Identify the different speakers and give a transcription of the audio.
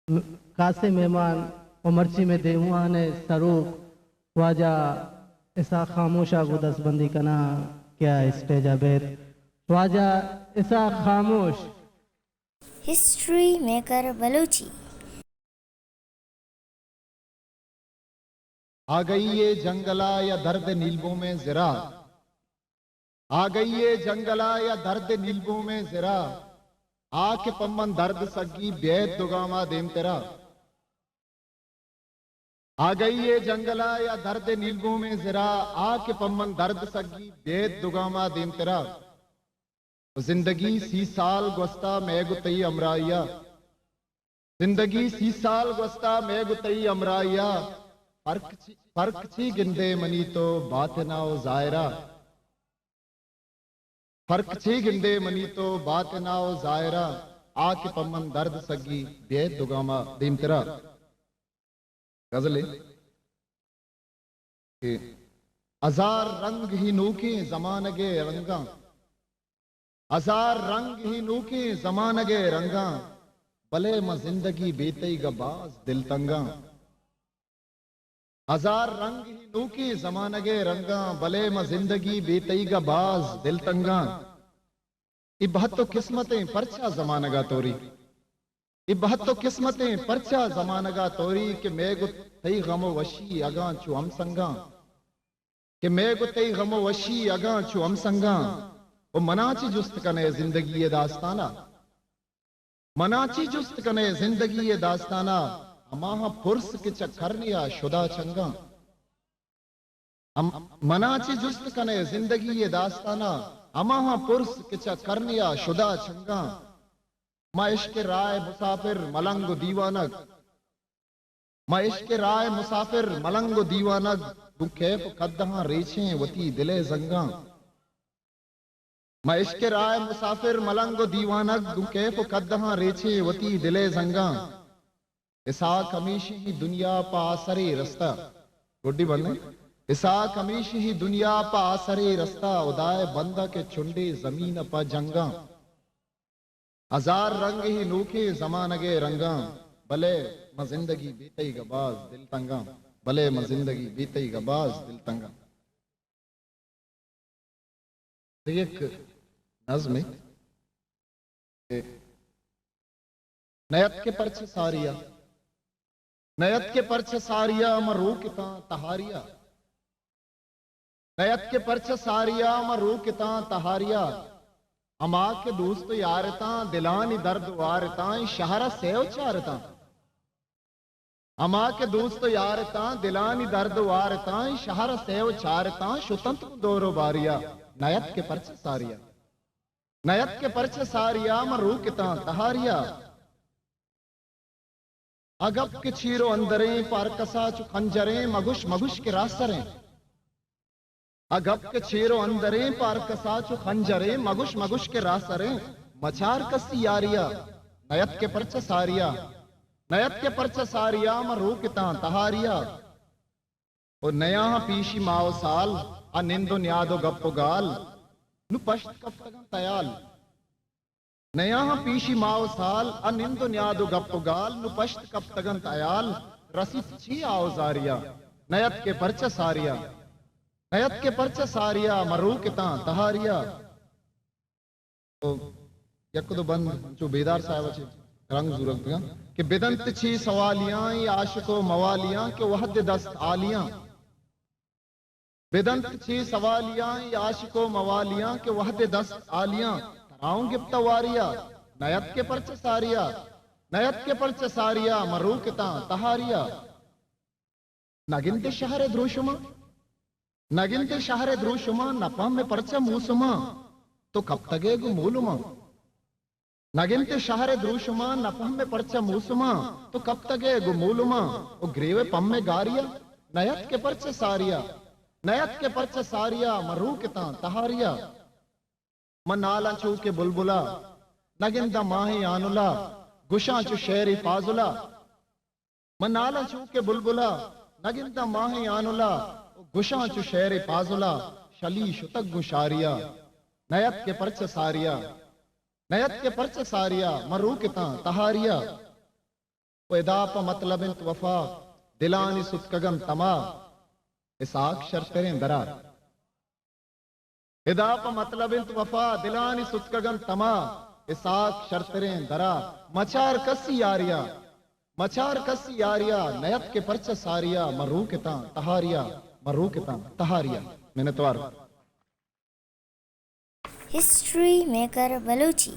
Speaker 1: कासे मेहमान और मर्ची में देमुआन सरूक वाजा ऐसा खामोशा गुदस बंदी कना क्या स्टेज अबेद वाजा ऐसा खामोश
Speaker 2: हिस्ट्री मेकर बलूची।
Speaker 3: आ गई ये जंगला या दर्द नीलबों में जरा, आ गई ये जंगला या दर्द नीलबों में जरा, आके पम्मन दर्द सगी बेद दुगामा देम तेरा। आ गई ये जंगला या दर्द नीलबों में जरा, आके पम्मन दर्द सगी बेद दुगामा देम तेरा। जिंदगी सी साल गुस्ता मैं गुतई अमराइया, जिंदगी सी साल गुस्ता मैं गुतई अमराइया, फर्क छी गिंदे मनी तो बात ना ओ जायरा, फर्क छी गिंदे मनी तो बात ना ओ जायरा, आके पम्मन दर्द सगी बेद दुगामा दीम तेरा। गजल के हजार रंग ही नूके जमानगे रंगा, हजार रंग ही नूके जमानगे रंगा, भले म जिंदगी बेतई गबाज दिल तंगा। हजार रंग ही नूके जमानगे रंगा, भले म जिंदगी बेतई गबाज दिल तंगा। इबहत तो किस्मतें परछा जमानगा तोरी, इबहत तो किस्मतें परछा जमानगा तोरी, कि मैं गुत तई गमो वशी अगा छु हम संगा, कि मैं गुत तई गमो वशी अगा छु हम संगा। वो मनाची जुस्त कने जिंदगी ये दास्ताना, मनाची जुस्त कने जिंदगी ये दास्ताना, अमाहा फुर्स के चक्करनिया शुदा चंगा। मनाची जुस्त कने जिंदगी ये दास्ताना, अमाहा फुर्स के चक्करनिया शुदा चंगा। माँ इश्क राय मुसाफिर मलंग दीवानक, माँ इश्क राय मुसाफिर मलंग दीवानक, दुखेप कद्दहा रेछे वती दिले जंगा। मैं इश्क राय मुसाफिर मलंग दीवानक, दुखेप कद्दहा रेछे वती दिले जंगा। इसा कमीश ही दुनिया पा असरे रस्ता, गुड्डी बनने इसा कमीश ही दुनिया पा असरे रस्ता, उदाय बंदा के चुंडे जमीन पा जंगा। हजार रंग ही नूखे जमानगे रंगा, भले म जिंदगी बीतई गबाज दिल तंगा, भले म जिंदगी बीतई गबाज दिल तंगा। एक नज़्म नयत के परछ सारिया, नयत के परछ सारिया मरू किता तहारिया, नयत के परछ सारिया मरू किता तहारिया, अमा के दोस्त यारता दिलानी दर्द वारता शहरा सेव चारता। अमा के दोस्त यारता दिलानी दर्द वारता शहरा सेव चारता, शुतंत दोरो बारिया नयत के परछ सारिया, नयत के परछ सारिया मरू किता तहारिया। अगप के चीरो अंदरे पार कसा चु खंजरे, मगुश मगुश के रासरे, अगप के चीरो अंदरे पार कसा चु खंजरे, मगुश मगुश के रासरे, मचार कसी यारिया नयत के परछ सारिया, नयत के परछ सारिया मरू किता तहारिया। और नया पीशी माओ साल अनिंदो न्यादो गप्पो गाल, नु पश्त कफ्तगन तयाल। नया पीशी माओ साल अनिंदो न्यादो गप्पो गाल, नु पश्त कफ्तगन तयाल, रसित छी आओ जारिया नयत के परछ सारिया, नयत के परछ सारिया मरू किता तहारिया। तो यकदो बंद जो बेदार साहब छे रंग जुरग दिया कि बिदंत छी सवालियां आशिको मवालियां, के वहद दस्त आलियां, बेदंत छी सवालियां आशिको मवालियां, के वहद दस्त आलियां, तराऊं गिफ्त वारिया नयत के परछ सारिया, नयत के परछ सारिया मरू किता तहारिया। नगिनते शहर द्रोशुमा, नगिनते शहर द्रोशुमा, नपम में परछ मूसुमा, तो कब तगे गु मूलुमा। नगिनते शहर द्रोशुमा, नपम में परछ मूसुमा, तो कब तगे गु मूलुमा। ओ ग्रेवे पम में गारिया नयत के परछ सारिया, नयत के परछ सारिया मरू किता तहारिया। मन नाला चू के बुलबुला नगिंदा माही आनुला, गुशा चु शेरी फाजुला। मन नाला चू के बुलबुला नगिंदा माही आनुला, गुशा चु शेरी फाजुला, शली शुतक गुशारिया नयत के परछ सारिया, नयत के परछ सारिया मरू किता तहारिया। इदाप मतलब इंत वफा दिलानी सुतकगम तमा इसाक शर्तरें दरा इदाप मतलब इंत वफा दिलानी सुतकगम तमा इसाक शर्तरें दरा मचार कसी यारिया नयत के परच सारिया मरू के तहारिया मैंने तो
Speaker 2: हिस्ट्री मेकर बलूची।